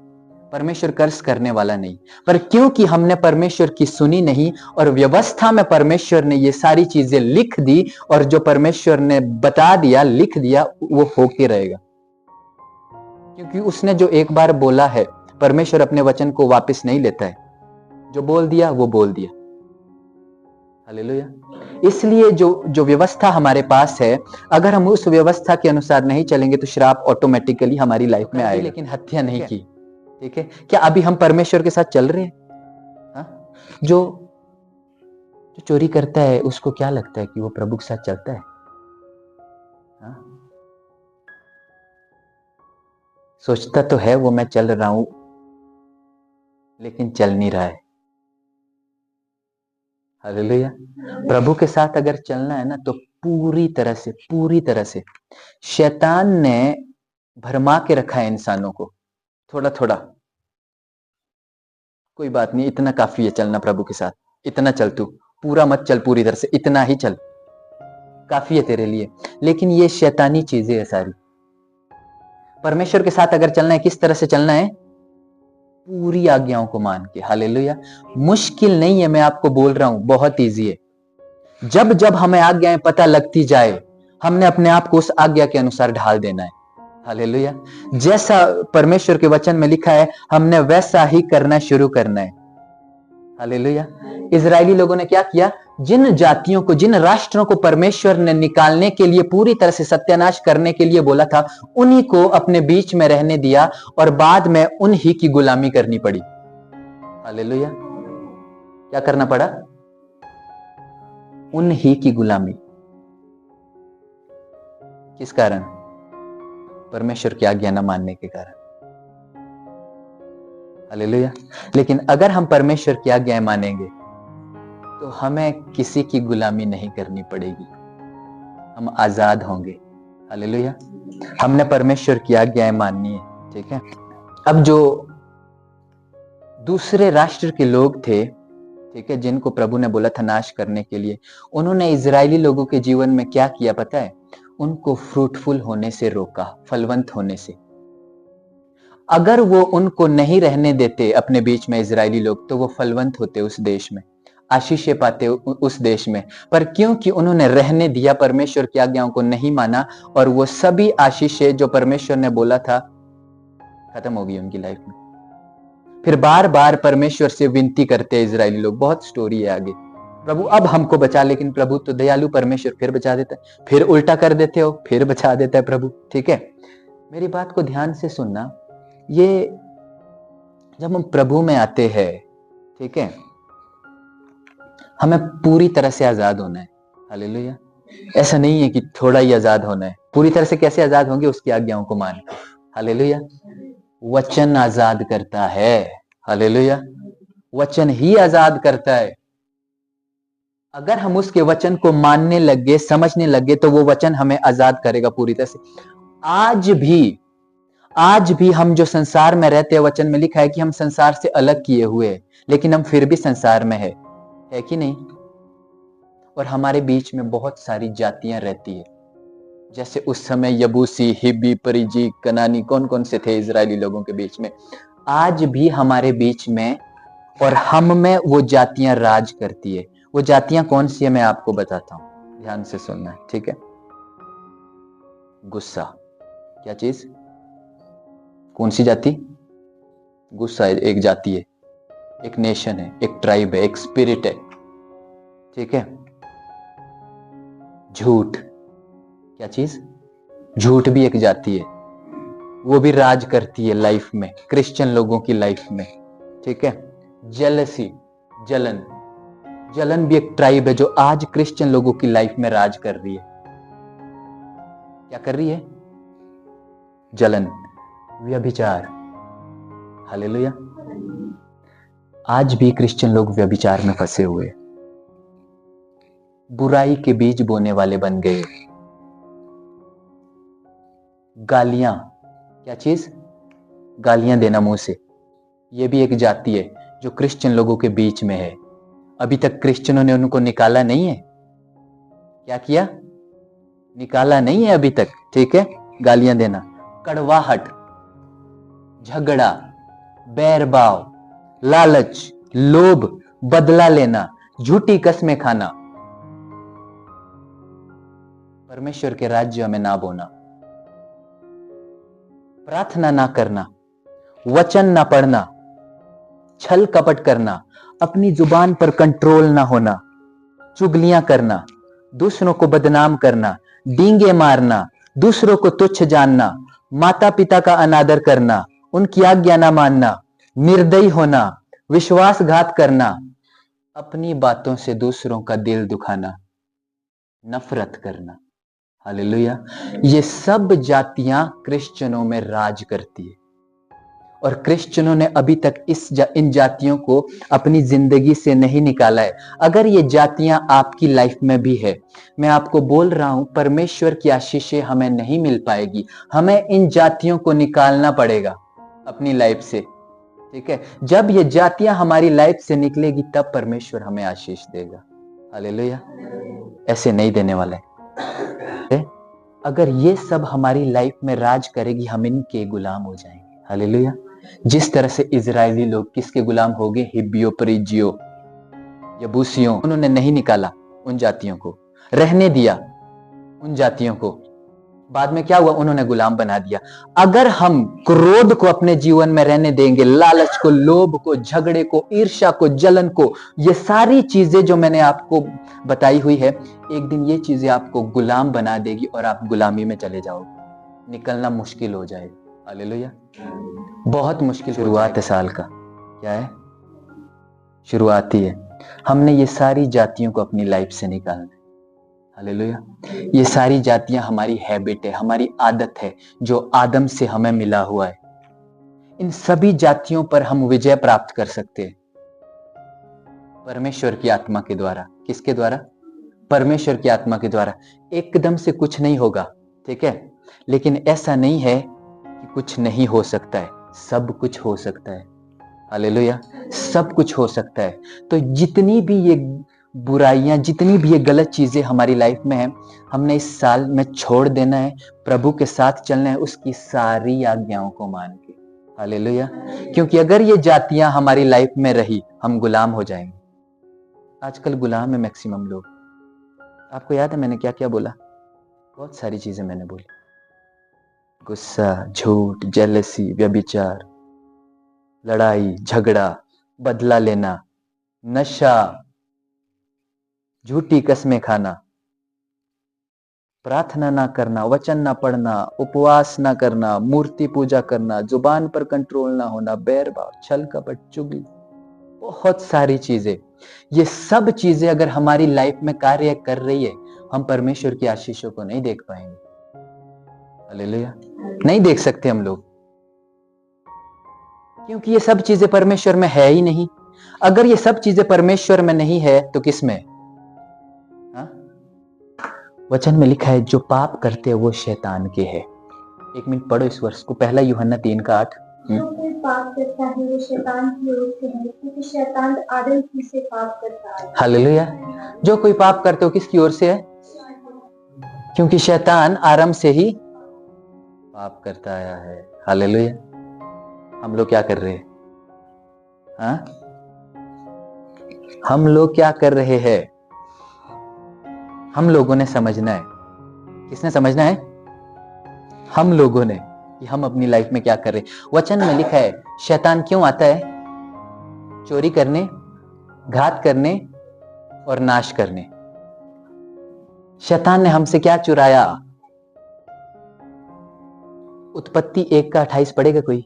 Speaker 1: परमेश्वर कर्ज करने वाला नहीं, पर क्योंकि हमने परमेश्वर की सुनी नहीं और व्यवस्था में परमेश्वर ने ये सारी चीजें लिख दी, और जो परमेश्वर ने बता दिया, लिख दिया, वो होके रहेगा। क्योंकि उसने जो एक बार बोला है, परमेश्वर अपने वचन को वापस नहीं लेता है, जो बोल दिया वो बोल दिया। हालेलुया। इसलिए जो व्यवस्था हमारे पास है, अगर हम उस व्यवस्था के अनुसार नहीं चलेंगे तो श्राप ऑटोमेटिकली हमारी लाइफ में आएगा। लेकिन हत्या नहीं की, ठीक है, क्या अभी हम परमेश्वर के साथ चल रहे हैं? हाँ? जो चोरी करता है उसको क्या लगता है कि वो प्रभु के साथ चलता है? हाँ? सोचता तो है वो मैं चल रहा हूं, लेकिन चल नहीं रहा है। हालेलुया। प्रभु के साथ अगर चलना है ना तो पूरी तरह से शैतान ने भरमा के रखा है इंसानों को, थोड़ा थोड़ा, कोई बात नहीं, इतना काफी है चलना प्रभु के साथ, इतना चल, तू पूरा मत चल, पूरी तरह से इतना ही चल, काफी है तेरे लिए। लेकिन ये शैतानी चीजें है सारी। परमेश्वर के साथ अगर चलना है, किस तरह से चलना है? पूरी आज्ञाओं को मान के। हालेलुया। मुश्किल नहीं है, मैं आपको बोल रहा हूं, बहुत इजी है। जब जब हमें आज्ञाएं पता लगती जाए, हमने अपने आप को उस आज्ञा के अनुसार ढाल देना है। हालेलुया। जैसा परमेश्वर के वचन में लिखा है, हमने वैसा ही करना शुरू करना है। हालेलुया। इजरायली लोगों ने क्या किया? जिन जातियों को, जिन राष्ट्रों को परमेश्वर ने निकालने के लिए, पूरी तरह से सत्यानाश करने के लिए बोला था, उन्हीं को अपने बीच में रहने दिया और बाद में उन्हीं की गुलामी करनी पड़ी। हालेलुया। क्या करना पड़ा? उन्हीं की गुलामी। किस कारण? परमेश्वर की आज्ञा न मानने के कारण। हालेलुया। लेकिन अगर हम परमेश्वर की आज्ञाएं मानेंगे तो हमें किसी की गुलामी नहीं करनी पड़ेगी, हम आजाद होंगे। हालेलुया। हमने परमेश्वर की आज्ञाएं माननी है, ठीक है। अब जो दूसरे राष्ट्र के लोग थे, ठीक है, जिनको प्रभु ने बोला था नाश करने के लिए, उन्होंने इजरायली लोगों के जीवन में क्या किया पता है? उनको फ्रूटफुल होने से रोका, फलवंत होने से। अगर वो उनको नहीं रहने देते अपने बीच में इजरायली लोग, तो वो फलवंत होते उस देश में, आशीषें पाते उस देश में। पर क्योंकि उन्होंने रहने दिया, परमेश्वर की आज्ञाओं को नहीं माना, और वो सभी आशीषें जो परमेश्वर ने बोला था खत्म हो गई उनकी लाइफ में। फिर बार बार परमेश्वर से विनती करते इजरायली लोग। बहुत स्टोरी है आगे, प्रभु अब हमको बचा, लेकिन प्रभु तो दयालु परमेश्वर, फिर बचा देता है, फिर उल्टा कर देते हो, फिर बचा देता है प्रभु। ठीक है, मेरी बात को ध्यान से सुनना। ये जब हम प्रभु में आते हैं, ठीक है, हमें पूरी तरह से आजाद होना है। हालेलुया। ऐसा नहीं है कि थोड़ा ही आजाद होना है। पूरी तरह से कैसे आजाद होंगे? उसकी आज्ञाओं को मान। हालेलुया। वचन आजाद करता है। हालेलुया। वचन ही आजाद करता है। अगर हम उसके वचन को मानने लगे, समझने लगे, तो वो वचन हमें आजाद करेगा पूरी तरह से। आज भी हम जो संसार में रहते हैं, वचन में लिखा है कि हम संसार से अलग किए हुए हैं, लेकिन हम फिर भी संसार में है कि नहीं? और हमारे बीच में बहुत सारी जातियां रहती है। जैसे उस समय यबूसी, हिब्बी, परिजी, कनानी, कौन कौन से थे इजरायली लोगों के बीच में, आज भी हमारे बीच में और हम में वो जातियां राज करती है। वो जातियां कौन सी है मैं आपको बताता हूं, ध्यान से सुनना है, ठीक है। गुस्सा, क्या चीज, कौन सी जाति? गुस्सा एक जाति है, एक नेशन है, एक ट्राइब है, एक स्पिरिट है, ठीक है। झूठ, क्या चीज? झूठ भी एक जाति है, वो भी राज करती है लाइफ में, क्रिश्चियन लोगों की लाइफ में, ठीक है। जेलसी, जलन, जलन भी एक ट्राइब है जो आज क्रिश्चियन लोगों की लाइफ में राज कर रही है। क्या कर रही है? जलन। व्यभिचार, हालेलुया, आज भी क्रिश्चियन लोग व्यभिचार में फंसे हुए, बुराई के बीज बोने वाले बन गए। गालियां, क्या चीज? गालियां देना मुंह से, ये भी एक जाति है जो क्रिश्चियन लोगों के बीच में है। अभी तक क्रिश्चियनों ने उनको निकाला नहीं है। क्या किया? निकाला नहीं है अभी तक, ठीक है। गालियां देना, कड़वाहट, झगड़ा, बैरभाव, लालच, लोभ, बदला लेना, झूठी कस्में खाना, परमेश्वर के राज्य में ना बोना, प्रार्थना ना करना, वचन ना पढ़ना, छल कपट करना, अपनी जुबान पर कंट्रोल ना होना, चुगलियां करना, दूसरों को बदनाम करना, डींगे मारना, दूसरों को तुच्छ जानना, माता पिता का अनादर करना, उनकी आज्ञा ना मानना, निर्दयी होना, विश्वासघात करना, अपनी बातों से दूसरों का दिल दुखाना, नफरत करना। हालेलुया। ये सब जातियां क्रिश्चियनों में राज करती है और क्रिश्चियनों ने अभी तक इन जातियों को अपनी जिंदगी से नहीं निकाला है। अगर ये जातियां आपकी लाइफ में भी है, मैं आपको बोल रहा हूं, परमेश्वर की आशीषें हमें नहीं मिल पाएगी। हमें इन जातियों को निकालना पड़ेगा अपनी लाइफ से, ठीक है। जब ये जातियां हमारी लाइफ से निकलेगी तब परमेश्वर हमें आशीष देगा। हालेलुया। ऐसे नहीं देने वाला है। अगर ये सब हमारी लाइफ में राज करेगी, हम इनके गुलाम हो जाएंगे। हालेलुया। जिस तरह से इजरायली लोग किसके गुलाम हो गए? हिब्बियों, परिज्जियों, यबूसियों। उन्होंने नहीं निकाला उन जातियों को, रहने दिया उन जातियों को। बाद में क्या हुआ? उन्होंने गुलाम बना दिया। अगर हम क्रोध को अपने जीवन में रहने देंगे, लालच को, लोभ को, झगड़े को, ईर्ष्या को, जलन को, ये सारी चीजें जो मैंने आपको बताई हुई है, एक दिन ये चीजें आपको गुलाम बना देगी और आप गुलामी में चले जाओगे। निकलना मुश्किल हो जाएगा। हालेलुया। बहुत मुश्किल। शुरुआत है साल का, क्या है? शुरुआत ही है। हमने ये सारी जातियों को अपनी लाइफ से निकालना है। हालेलुया। ये सारी जातियां हमारी हैबिट है, हमारी आदत है जो आदम से हमें मिला हुआ है। इन सभी जातियों पर हम विजय प्राप्त कर सकते हैं परमेश्वर की आत्मा के द्वारा। किसके द्वारा? परमेश्वर की आत्मा के द्वारा। एकदम से कुछ नहीं होगा, ठीक है, लेकिन ऐसा नहीं है कि कुछ नहीं हो सकता है, सब कुछ हो सकता है। हालेलुया। सब कुछ हो सकता है। तो जितनी भी ये बुराइयां, जितनी भी ये गलत चीजें हमारी लाइफ में है, हमने इस साल में छोड़ देना है, प्रभु के साथ चलना है, उसकी सारी आज्ञाओं को मान के। हालेलुया। क्योंकि अगर ये जातियां हमारी लाइफ में रही, हम गुलाम हो जाएंगे। आजकल गुलाम है मैक्सिमम लोग। आपको याद है मैंने क्या क्या बोला? बहुत सारी चीजें मैंने बोली। गुस्सा, झूठ, जेलसी, व्यभिचार, लड़ाई झगड़ा, बदला लेना, नशा, झूठी कस्में खाना, प्रार्थना ना करना, वचन ना पढ़ना, उपवास ना करना, मूर्ति पूजा करना, जुबान पर कंट्रोल ना होना, बैरभाव, छल कपट, चुगली, बहुत सारी चीजें। ये सब चीजें अगर हमारी लाइफ में कार्य कर रही है, हम परमेश्वर की आशीषों को नहीं देख पाएंगे। हालेलुया। नहीं देख सकते हम लोग, क्योंकि ये सब चीजें परमेश्वर में है ही नहीं। अगर ये सब चीजें परमेश्वर में नहीं है तो किस में? वचन में लिखा है जो पाप करते हैं वो शैतान के है। एक मिनट पढ़ो इस वर्ष को, पहला यूहन्ना 3:8।
Speaker 2: जो कोई पाप करता है वो शैतान की ओर से है, क्योंकि शैतान आदम ही से पाप करता है।
Speaker 1: हालेलुया। जो कोई पाप करते हो किसकी ओर से है? क्योंकि शैतान आरंभ से ही पाप करता आया है। हालेलुया। हम लोग क्या कर रहे हैं? हाँ, हम लोग क्या कर रहे हैं? हम लोगों ने समझना है। किसने समझना है? हम लोगों ने, कि हम अपनी लाइफ में क्या कर रहे हैं। वचन में लिखा है शैतान क्यों आता है? चोरी करने, घात करने और नाश करने। शैतान ने हमसे क्या चुराया? उत्पत्ति 1:28 पढ़ेगा कोई?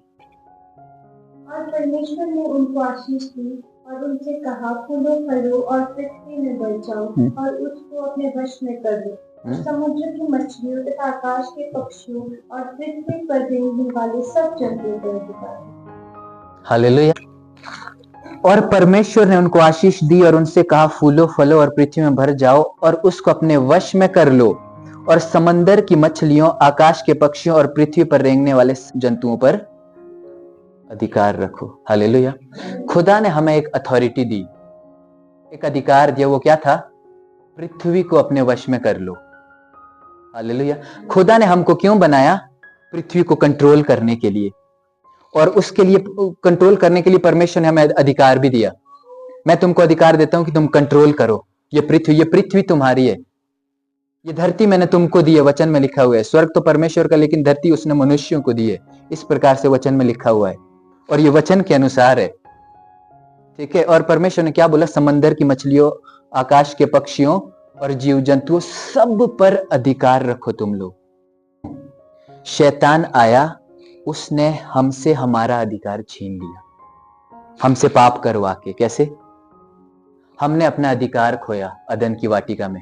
Speaker 2: और परमेश्वर ने उनको आशीष दी और उनसे कहा, फूलो फलो और पृथ्वी में बढ़ जाओ और उसको अपने वश में कर लो और समुद्र की मछलियों तथा आकाश के पक्षियों और पृथ्वी पर रेंगने वाले सब जंतुओं को अधिकार दो।
Speaker 1: हालेलुया। और परमेश्वर ने उनको आशीष दी और उनसे कहा, फूलो फलो और पृथ्वी में भर जाओ और उसको अपने वश में कर लो और समंदर की मछलियों, आकाश के पक्षियों और पृथ्वी पर रेंगने वाले जंतुओं पर अधिकार रखो। हालेलुया। खुदा ने हमें एक अथॉरिटी दी, एक अधिकार दिया। वो क्या था? पृथ्वी को अपने वश में कर लो। हालेलुया। खुदा ने हमको क्यों बनाया? पृथ्वी को कंट्रोल करने के लिए, और उसके लिए कंट्रोल करने के लिए परमेश्वर ने हमें अधिकार भी दिया। मैं तुमको अधिकार देता हूं कि तुम कंट्रोल करो ये पृथ्वी तुम्हारी है। ये धरती मैंने तुमको दी है, वचन में लिखा हुआ है। स्वर्ग तो परमेश्वर का, लेकिन धरती उसने मनुष्यों को दी है। इस प्रकार से वचन में लिखा हुआ है और ये वचन के अनुसार है। ठीक है। और परमेश्वर ने क्या बोला? समंदर की मछलियों, आकाश के पक्षियों और जीव जंतुओं सब पर अधिकार रखो तुम लोग। शैतान आया, उसने हमसे हमारा अधिकार छीन लिया, हमसे पाप करवा के। कैसे? हमने अपना अधिकार खोया अदन की वाटिका में।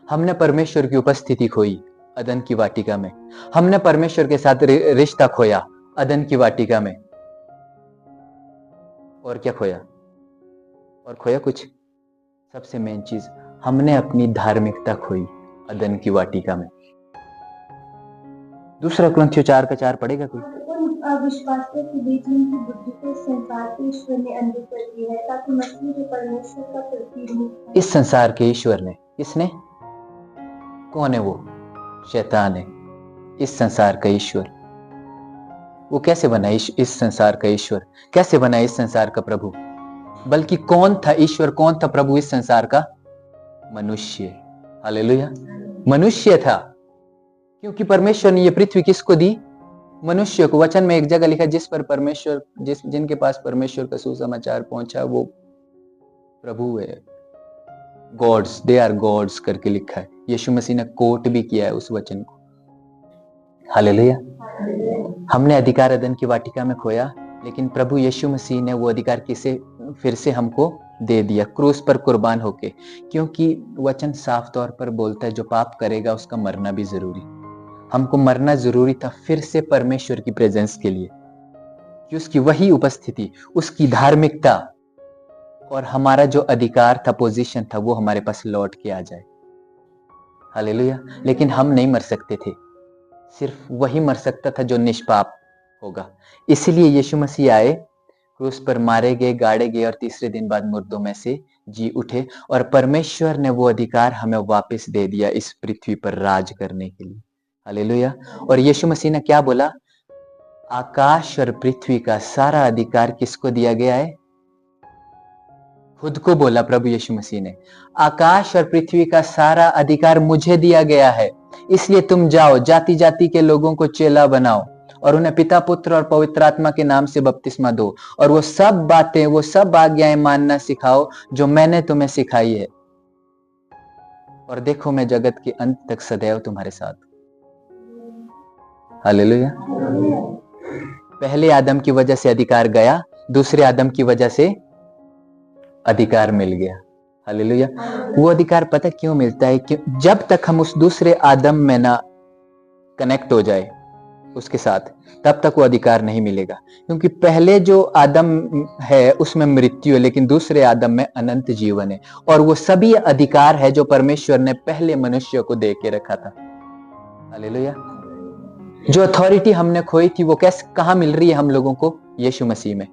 Speaker 1: हमने परमेश्वर की उपस्थिति खोई अदन की वाटिका में। हमने परमेश्वर के साथ रिश्ता खोया अदन की वाटिका में। और क्या खोया? और खोया कुछ? सबसे मेन चीज, हमने अपनी धार्मिकता खोई अदन की वाटिका में। दूसरा कुरिन्थियों 4:4 पढ़ेगा कोई?
Speaker 2: उन अविश्वासियों के बीच उनकी बुद्धि को संसार के ईश्वर ने अंधी कर दी है, ताकि मसीह जो परमेश्वर का प्रतिरूप है।
Speaker 1: इस संसार के ईश्वर ने, किसने? कौन है वो? शैतान है इस संसार का ईश्वर। वो कैसे बना इस संसार का ईश्वर? कैसे बना इस संसार का प्रभु? बल्कि कौन था ईश्वर, कौन था प्रभु इस संसार का? मनुष्य। हालेलुया। मनुष्य था, क्योंकि परमेश्वर ने ये पृथ्वी किसको दी? मनुष्य को। वचन में एक जगह लिखा, जिस पर परमेश्वर, जिनके पास परमेश्वर का सुसमाचार पहुंचा वो प्रभु है। गॉड्स, दे आर गॉड्स करके लिखा है। यीशु मसीह ने कोट भी किया है उस वचन को। हालेलुया। हमने अधिकार अदन की वाटिका में खोया, लेकिन प्रभु यीशु मसीह ने वो अधिकार किसे फिर से हमको दे दिया, क्रूस पर कुर्बान होके। क्योंकि वचन साफ तौर पर बोलता है जो पाप करेगा उसका मरना भी जरूरी। हमको मरना जरूरी था फिर से परमेश्वर की प्रेजेंस के लिए, कि उसकी वही उपस्थिति, उसकी धार्मिकता और हमारा जो अधिकार था, पोजीशन था, वो हमारे पास लौट के आ जाए। हालेलुया। लेकिन हम नहीं मर सकते थे, सिर्फ वही मर सकता था जो निष्पाप होगा। इसलिए यीशु मसीह आए, क्रूस पर मारे गए, गाड़े गए और तीसरे दिन बाद मुर्दों में से जी उठे। और परमेश्वर ने वो अधिकार हमें वापस दे दिया इस पृथ्वी पर राज करने के लिए। हालेलुया। और यीशु मसीह ने क्या बोला? आकाश और पृथ्वी का सारा अधिकार किसको दिया गया है? खुद को बोला प्रभु यीशु मसीह ने, आकाश और पृथ्वी का सारा अधिकार मुझे दिया गया है। इसलिए तुम जाओ, जाति जाति के लोगों को चेला बनाओ और उन्हें पिता, पुत्र और पवित्र आत्मा के नाम से बपतिस्मा दो, और वो सब बातें, वो सब आज्ञाएं मानना सिखाओ जो मैंने तुम्हें सिखाई है। और देखो, मैं जगत के अंत तक सदैव तुम्हारे साथ। हालेलुया। पहले आदम की वजह से अधिकार गया, दूसरे आदम की वजह से अधिकार मिल गया। हालेलुया। वो अधिकार पता क्यों मिलता है? कि जब तक हम उस दूसरे आदम में ना कनेक्ट हो जाए उसके साथ, तब तक वो अधिकार नहीं मिलेगा। क्योंकि पहले जो आदम है उसमें मृत्यु है, लेकिन दूसरे आदम में अनंत जीवन है। और वो सभी अधिकार है जो परमेश्वर ने पहले मनुष्य को दे के रखा था। हालेलुया। जो अथॉरिटी हमने खोई थी वो कहां मिल रही है हम लोगों को? यीशु मसीह में।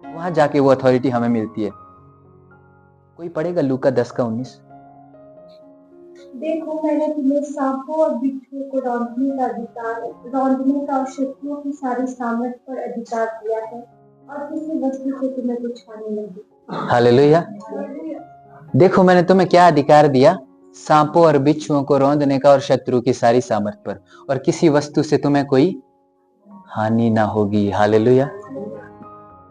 Speaker 1: वहां जाके वो अथॉरिटी हमें मिलती है। कोई पढ़ेगा लूका 10:19?
Speaker 2: देखो मैंने तुम्हें सांपों और बिच्छुओं को रौंदने का और शत्रुओं की सारी सामर्थ पर अधिकार दिया है, और किसी वस्तु से तुम्हें कुछ हानि नहीं।
Speaker 1: हालेलुया। देखो मैंने तुम्हें क्या अधिकार दिया? सांपों और बिच्छुओं को रौंदने का और शत्रु की सारी सामर्थ पर, और किसी वस्तु से तुम्हें कोई हानि ना होगी। हालेलुया।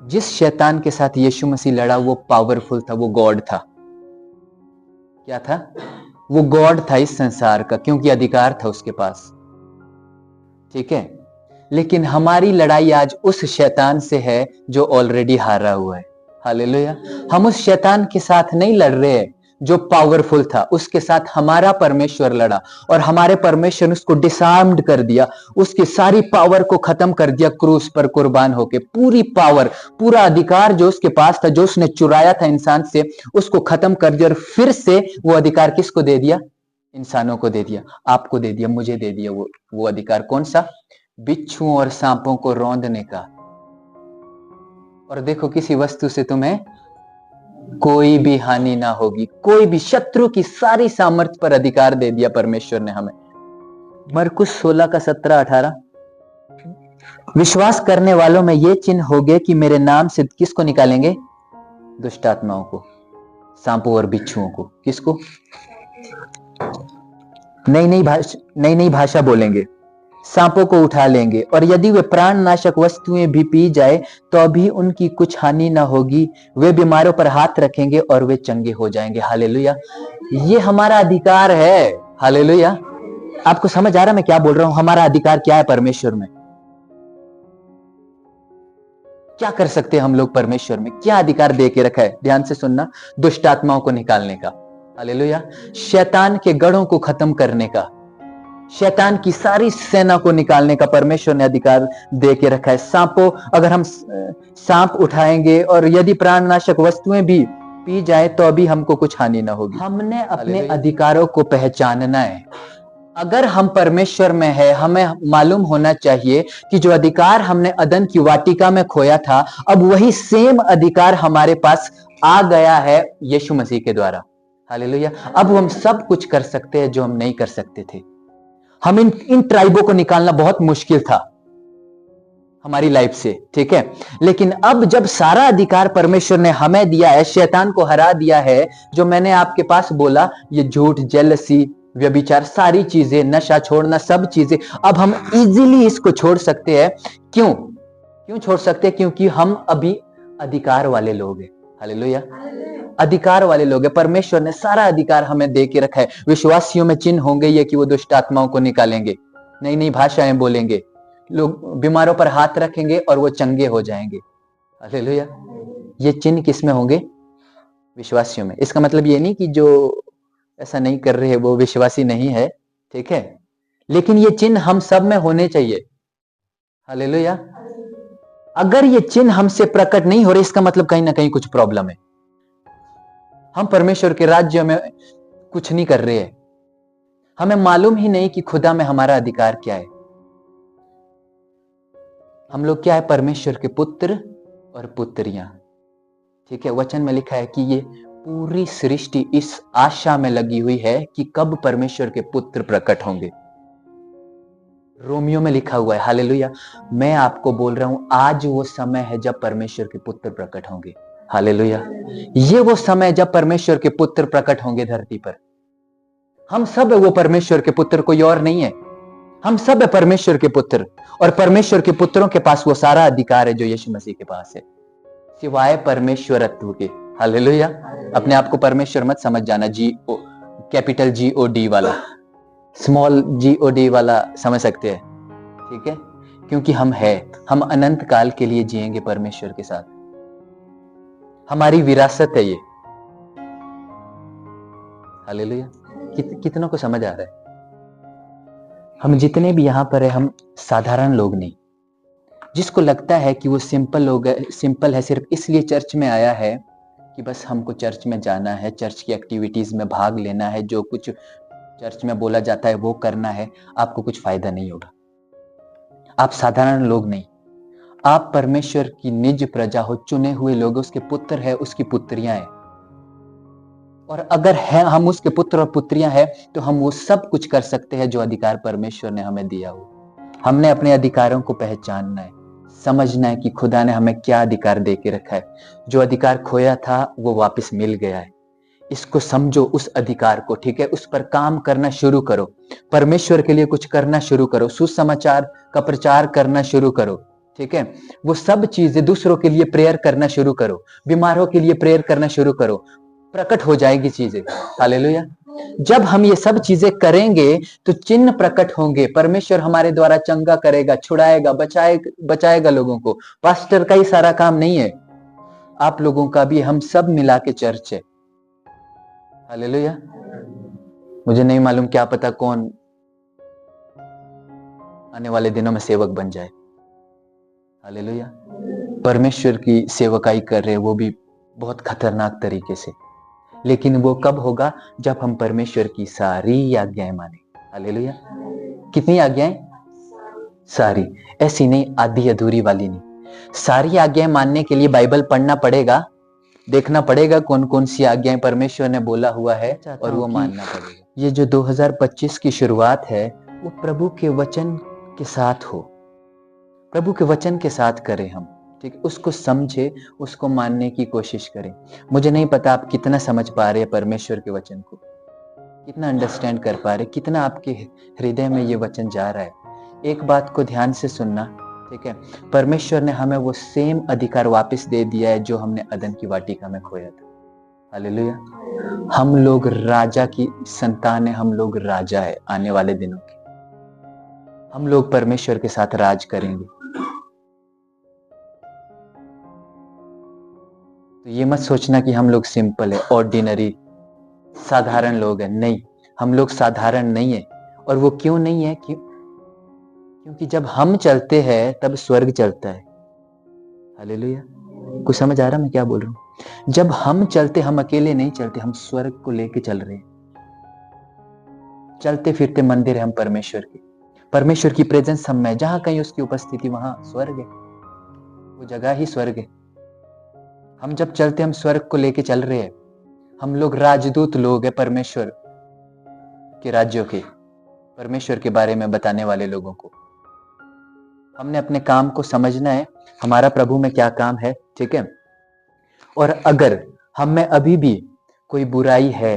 Speaker 1: जिस शैतान के साथ यीशु मसीह लड़ा वो पावरफुल था, वो गॉड था। क्या था? वो गॉड था इस संसार का, क्योंकि अधिकार था उसके पास। ठीक है, लेकिन हमारी लड़ाई आज उस शैतान से है जो ऑलरेडी हारा हुआ है। हालेलुया। हम उस शैतान के साथ नहीं लड़ रहे हैं जो पावरफुल था, उसके साथ हमारा परमेश्वर लड़ा और हमारे परमेश्वर ने उसको डिसआर्म्ड कर दिया, उसकी सारी पावर को खत्म कर दिया क्रूस पर कुर्बान होके। पूरी पावर, पूरा अधिकार जो उसके पास था, जो उसने चुराया था इंसान से, उसको खत्म कर दिया और फिर से वो अधिकार किसको दे दिया? इंसानों को दे दिया, आपको दे दिया, मुझे दे दिया। वो अधिकार कौन सा? बिच्छुओं और सांपों को रौंदने का। और देखो किसी वस्तु से तुम्हें कोई भी हानि ना होगी, कोई भी। शत्रु की सारी सामर्थ्य पर अधिकार दे दिया परमेश्वर ने हमें। मरकुस 16 का 17-18, विश्वास करने वालों में ये चिन्ह होंगे कि मेरे नाम से किसको निकालेंगे? दुष्ट आत्माओं को, सांपों और बिच्छुओं को। किसको? नई नई भाषा बोलेंगे, सांपों को उठा लेंगे, और यदि वे प्राणनाशक वस्तुएं भी पी जाए तो भी उनकी कुछ हानि ना होगी। वे बीमारों पर हाथ रखेंगे और वे चंगे हो जाएंगे। हालेलुया। ये हमारा अधिकार है। हालेलुया। आपको समझ आ रहा मैं क्या बोल रहा हूं? हमारा अधिकार क्या है परमेश्वर में? क्या कर सकते हैं हम लोग परमेश्वर में? क्या अधिकार दे के रखा है? ध्यान से सुनना। दुष्ट आत्माओं को निकालने का, हालेलुया। शैतान के गढ़ों को खत्म करने का, शैतान की सारी सेना को निकालने का परमेश्वर ने अधिकार दे के रखा है। सांपों, अगर हम सांप उठाएंगे और यदि प्राणनाशक वस्तुएं भी पी जाए तो अभी हमको कुछ हानि ना होगी। हमने अपने अधिकारों को पहचानना है। अगर हम परमेश्वर में है, हमें मालूम होना चाहिए कि जो अधिकार हमने अदन की वाटिका में खोया था, अब वही सेम अधिकार हमारे पास आ गया है यीशु मसीह के द्वारा। हालेलुया। अब हम सब कुछ कर सकते हैं जो हम नहीं कर सकते थे। हम इन ट्राइबों को निकालना बहुत मुश्किल था हमारी लाइफ से, ठीक है। लेकिन अब जब सारा अधिकार परमेश्वर ने हमें दिया है, शैतान को हरा दिया है, जो मैंने आपके पास बोला, ये झूठ, जेलसी, व्यभिचार, सारी चीजें, नशा छोड़ना, सब चीजें, अब हम इजीली इसको छोड़ सकते हैं। क्यों छोड़ सकते हैं? क्योंकि हम अभी अधिकार वाले लोग हैं। हालेलुया। अधिकार वाले लोग हैं। परमेश्वर ने सारा अधिकार हमें दे के रखा है। विश्वासियों में चिन्ह होंगे ये कि वो दुष्ट आत्माओं को निकालेंगे, नई नई भाषाएं बोलेंगे, लोग बीमारों पर हाथ रखेंगे और वो चंगे हो जाएंगे। हालेलुया। ये चिन्ह किसमें होंगे? विश्वासियों में। इसका मतलब ये नहीं कि जो ऐसा नहीं कर रहे वो विश्वासी नहीं है, ठीक है, लेकिन ये चिन्ह हम सब में होने चाहिए। हालेलुया। अगर ये चिन्ह हमसे प्रकट नहीं हो रहे, इसका मतलब कहीं ना कहीं कुछ प्रॉब्लम है। हम परमेश्वर के राज्य में कुछ नहीं कर रहे हैं। हमें मालूम ही नहीं कि खुदा में हमारा अधिकार क्या है। हम लोग क्या है? परमेश्वर के पुत्र और पुत्रियां, ठीक है। वचन में लिखा है कि ये पूरी सृष्टि इस आशा में लगी हुई है कि कब परमेश्वर के पुत्र प्रकट होंगे। रोमियो में लिखा हुआ है। हालेलुया। मैं आपको बोल रहा हूं, आज वो समय है जब परमेश्वर के पुत्र प्रकट होंगे। हालेलुया। ये वो समय जब परमेश्वर के पुत्र प्रकट होंगे धरती पर। हम सब है वो परमेश्वर के पुत्र, कोई और नहीं है। हम सब है परमेश्वर के पुत्र, और परमेश्वर के पुत्रों के पास वो सारा अधिकार है जो यीशु मसीह के पास है, सिवाय परमेश्वरत्व के। हालेलुया। अपने आप को परमेश्वर मत समझ जाना, कैपिटल GOD वाला, स्मॉल GOD वाला समझ सकते हैं, ठीक है। क्योंकि हम अनंत काल के लिए जिएंगे परमेश्वर के साथ। हमारी विरासत है ये। हालेलुया। कितनों को समझ आ रहा है? हम जितने भी यहां पर है, हम साधारण लोग नहीं। जिसको लगता है कि वो सिंपल है, सिर्फ इसलिए चर्च में आया है कि बस हमको चर्च में जाना है, चर्च की एक्टिविटीज में भाग लेना है, जो कुछ चर्च में बोला जाता है वो करना है, आपको कुछ फायदा नहीं होगा। आप साधारण लोग नहीं, आप परमेश्वर की निज प्रजा हो, चुने हुए लोग, उसके पुत्र है, उसकी पुत्रियां हैं। और अगर है हम उसके पुत्र और पुत्रियां हैं तो हम वो सब कुछ कर सकते हैं जो अधिकार परमेश्वर ने हमें दिया हो। हमने अपने अधिकारों को पहचानना है, समझना है कि खुदा ने हमें क्या अधिकार दे के रखा है। जो अधिकार खोया था वो वापस मिल गया है। इसको समझो, उस अधिकार को, ठीक है। उस पर काम करना शुरू करो, परमेश्वर के लिए कुछ करना शुरू करो, सुसमाचार का प्रचार करना शुरू करो, ठीक है। वो सब चीजें, दूसरों के लिए प्रेयर करना शुरू करो, बीमारों के लिए प्रेयर करना शुरू करो, प्रकट हो जाएगी चीजें। हालेलुया। जब हम ये सब चीजें करेंगे तो चिन्ह प्रकट होंगे। परमेश्वर हमारे द्वारा चंगा करेगा, छुड़ाएगा, बचाएगा लोगों को। पास्टर का ही सारा काम नहीं है, आप लोगों का भी, हम सब मिला के चर्च है। हालेलुया। मुझे नहीं मालूम, क्या पता कौन आने वाले दिनों में सेवक बन जाए। हालेलुया। परमेश्वर की सेवकाई कर रहे, वो भी बहुत खतरनाक तरीके से, लेकिन वो कब होगा? जब हम परमेश्वर की सारी आज्ञाएं माने। हालेलुया। कितनी आज्ञाएं? सारी। ऐसी नहीं, आधी अधूरी वाली नहीं, सारी आज्ञाएं मानने के लिए बाइबल पढ़ना पड़ेगा, देखना पड़ेगा कौन कौन सी आज्ञाएं परमेश्वर ने बोला हुआ है और वो मानना पड़ेगा। ये जो 2025 की शुरुआत है वो प्रभु के वचन के साथ हो, प्रभु के वचन के साथ करें हम, ठीक। उसको समझे, उसको मानने की कोशिश करें। मुझे नहीं पता आप कितना समझ पा रहे हैं परमेश्वर के वचन को, कितना अंडरस्टैंड कर पा रहे, कितना आपके हृदय में ये वचन जा रहा है। एक बात को ध्यान से सुनना, ठीक है। परमेश्वर ने हमें वो सेम अधिकार वापस दे दिया है जो हमने अदन की वाटिका में खोया था। हालेलुया। हम लोग राजा की संतान है, हम लोग राजा है आने वाले दिनों के। हम लोग परमेश्वर के साथ राज करेंगे। तो ये मत सोचना कि हम लोग सिंपल है, ऑर्डिनरी, साधारण लोग हैं। नहीं, हम लोग साधारण नहीं है। और वो क्यों नहीं है? क्योंकि जब हम चलते हैं तब स्वर्ग चलता है। हालेलुया। कुछ समझ आ रहा मैं क्या बोल रहा हूं? जब हम चलते, हम अकेले नहीं चलते, हम स्वर्ग को लेके चल रहे हैं। चलते फिरते मंदिर है हम परमेश्वर के, परमेश्वर की प्रेजेंस हम में, जहां कहीं उसकी उपस्थिति वहां स्वर्ग है, वो जगह ही स्वर्ग है। हम जब चलते, हम स्वर्ग को लेके चल रहे हैं। हम लोग राजदूत लोग हैं परमेश्वर के राज्यों के, परमेश्वर के बारे में बताने वाले लोगों को। हमने अपने काम को समझना है, हमारा प्रभु में क्या काम है, ठीक है। और अगर हम में अभी भी कोई बुराई है,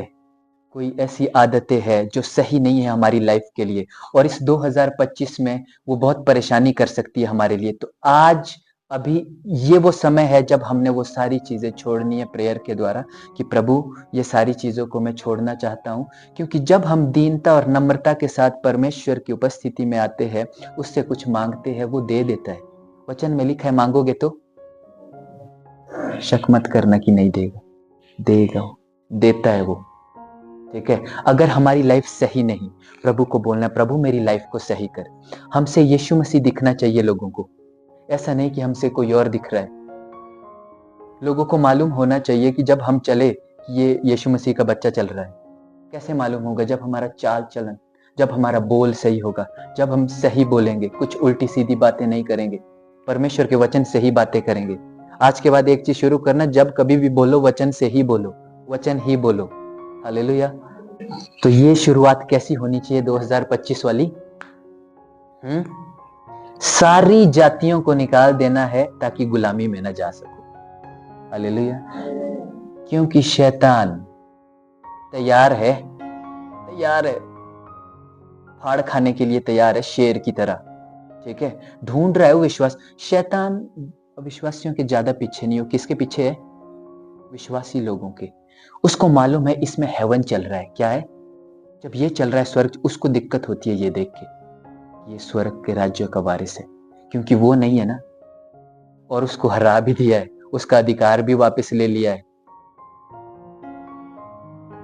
Speaker 1: कोई ऐसी आदतें हैं जो सही नहीं है हमारी लाइफ के लिए, और इस 2025 में वो बहुत परेशानी कर सकती है हमारे लिए, तो आज अभी ये वो समय है जब हमने वो सारी चीजें छोड़नी है प्रेयर के द्वारा, कि प्रभु ये सारी चीजों को मैं छोड़ना चाहता हूँ। क्योंकि जब हम दीनता और नम्रता के साथ परमेश्वर की उपस्थिति में आते हैं, उससे कुछ मांगते हैं, वो दे देता है। वचन में लिखा है, मांगोगे तो, शक मत करना कि नहीं देगा, देगा, देता है वो, ठीक है। अगर हमारी लाइफ सही नहीं, प्रभु को बोलना, प्रभु मेरी लाइफ को सही कर। हमसे यीशु मसीह दिखना चाहिए लोगों को, ऐसा नहीं कि हमसे कोई और दिख रहा है। लोगों को मालूम होना चाहिए कि जब हम चले, ये यीशु मसीह का बच्चा चल रहा है। कैसे मालूम होगा? जब हमारा चाल चलन, जब हमारा बोल सही होगा, जब हम सही बोलेंगे, कुछ उल्टी सीधी बातें नहीं करेंगे, परमेश्वर के वचन से ही बातें करेंगे। आज के बाद एक चीज शुरू करना, जब कभी भी बोलो, वचन से ही बोलो, वचन ही बोलो। हालेलुया। तो ये शुरुआत कैसी होनी चाहिए 2025 वाली? सारी जातियों को निकाल देना है ताकि गुलामी में न जा सको। हालेलुया। क्योंकि शैतान तैयार है, फाड़ खाने के लिए तैयार है, शेर की तरह, ठीक है। ढूंढ रहा है वो विश्वास। शैतान विश्वासियों के ज्यादा पीछे नहीं हो, किसके पीछे है? विश्वासी लोगों के। उसको मालूम है इसमें हेवन चल रहा है। क्या है? जब ये चल रहा है स्वर्ग, उसको दिक्कत होती है ये देख के, ये स्वर्ग के राज्य का वारिस है, क्योंकि वो नहीं है ना, और उसको हरा भी दिया है, उसका अधिकार भी वापस ले लिया है।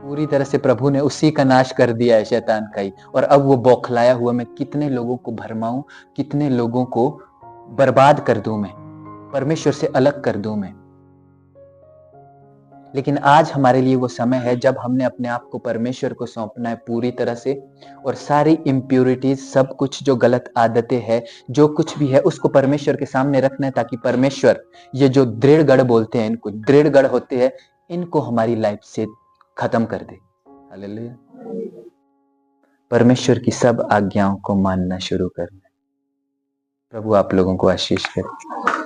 Speaker 1: पूरी तरह से प्रभु ने उसी का नाश कर दिया है, शैतान का ही। और अब वो बौखलाया हुआ, मैं कितने लोगों को भरमाऊं, कितने लोगों को बर्बाद कर दूं, मैं परमेश्वर से अलग कर दूं मैं। लेकिन आज हमारे लिए वो समय है जब हमने अपने आप को परमेश्वर को सौंपना है पूरी तरह से, और सारी इम्प्यूरिटीज, सब कुछ जो गलत आदतें हैं, जो कुछ भी है, उसको परमेश्वर के सामने रखना है, ताकि परमेश्वर, ये जो दृढ़ गढ़ बोलते हैं, इनको दृढ़ गढ़ होते हैं, इनको हमारी लाइफ से खत्म कर दे। हालेलुया। परमेश्वर की सब आज्ञाओं को मानना शुरू करना। प्रभु आप लोगों को आशीष करे।